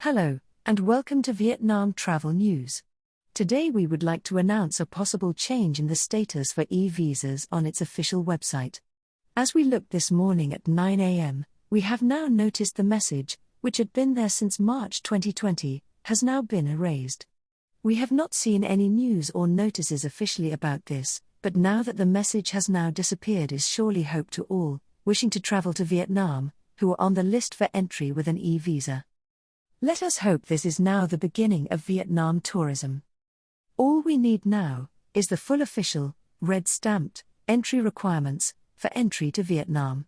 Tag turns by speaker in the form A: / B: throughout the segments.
A: Hello, and welcome to Vietnam Travel News. Today we would like to announce a possible change in the status for e-visas on its official website. As we looked this morning at 9 a.m., we have now noticed the message, which had been there since March 2020, has now been erased. We have not seen any news or notices officially about this, but now that the message has now disappeared is surely hope to all wishing to travel to Vietnam, who are on the list for entry with an e-visa. Let us hope this is now the beginning of Vietnam tourism. All we need now is the full official, red-stamped, entry requirements for entry to Vietnam.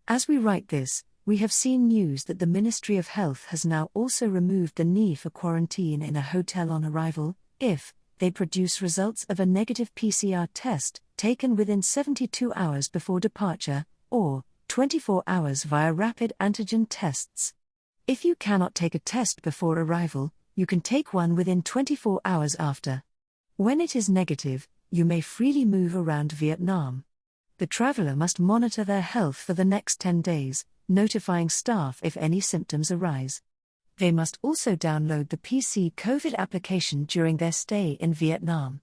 A: As we write this, we have seen news that the Ministry of Health has now also removed the need for quarantine in a hotel on arrival, if they produce results of a negative PCR test taken within 72 hours before departure, or 24 hours via rapid antigen tests. If you cannot take a test before arrival, you can take one within 24 hours after. When it is negative, you may freely move around Vietnam. The traveler must monitor their health for the next 10 days, notifying staff if any symptoms arise. They must also download the PC COVID application during their stay in Vietnam.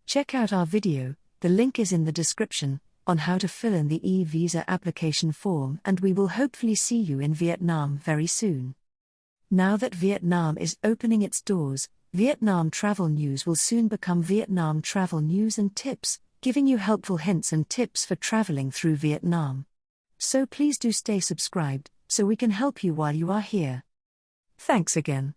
A: Check out our video, the link is in the description, on how to fill in the e-visa application form, and we will hopefully see you in Vietnam very soon. Now that Vietnam is opening its doors, Vietnam Travel News will soon become Vietnam Travel News and Tips, giving you helpful hints and tips for traveling through Vietnam. So please do stay subscribed, so we can help you while you are here. Thanks again.